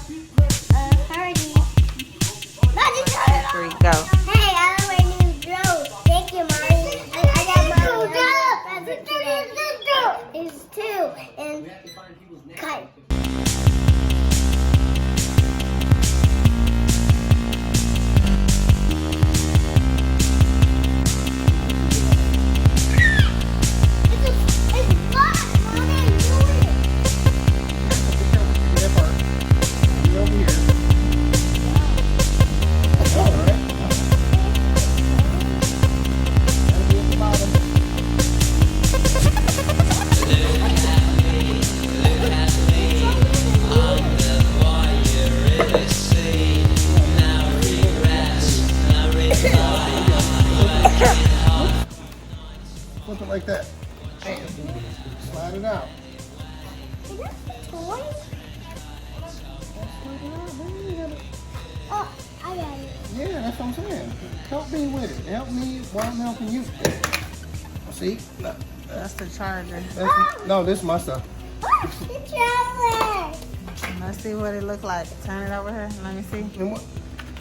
Party. Here we go. Hey, I know my new drone. Thank you, Mommy. I got my present today. It's 2 and kite. Flip it like that. Bam. Slide it out. Is that a toy? Oh, I got it. Yeah, that's what I'm saying. Help me with it. Help me while I'm helping you. See? No, That's the charger. no, this is my stuff. Oh, the traveler. Let's see what it looks like. Turn it over here. Let me see. And what?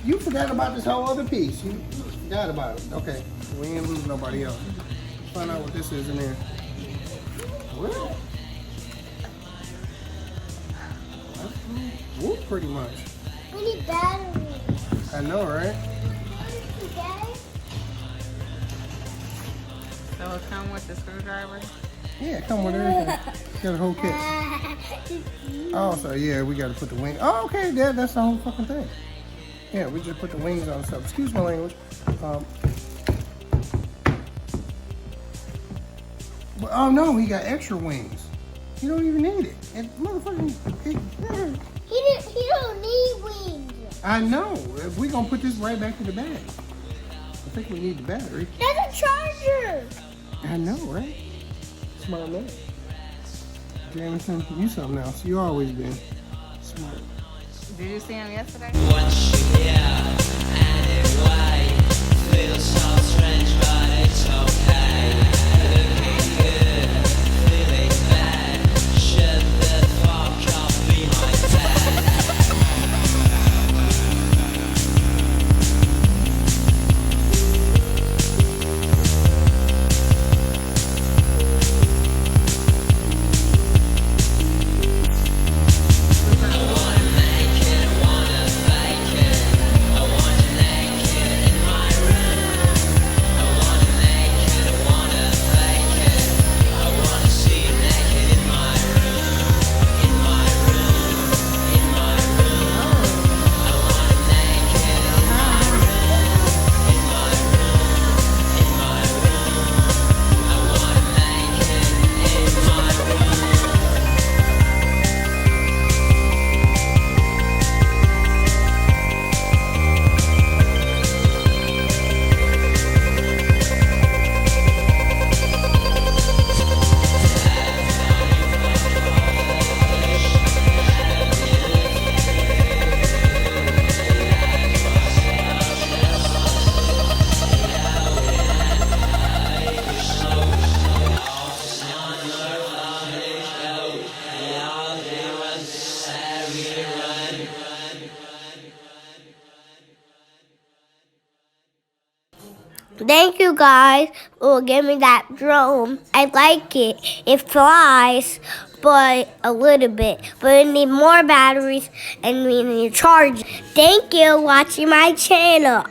You forgot about this whole other piece. You forgot about it. Okay, we ain't lose nobody else. Let's find out what this is in there. Well, whoop, pretty much. We need batteries. I know, right? Daddy? So it come with the screwdriver. Yeah, come with everything. Got a whole kit. Oh, so yeah, we got to put the wing. Oh, okay, that's the whole fucking thing. Yeah, we just put the wings on stuff. Excuse my language. But, oh no, he got extra wings. You don't even need it. It motherfucking. He don't need wings. I know. We're gonna put this right back in the bag. I think we need the battery. That's a charger. I know, right? Smart man. Jamison, you something else. You always been smart. Did you see him yesterday? Once you're here, anyway, feels so strange, but it's okay. Looking good, feeling bad. Shut the fuck up, be my dad. Thank you guys for giving me that drone. I like it. It flies, but a little bit. But we need more batteries and we need charge. Thank you for watching my channel.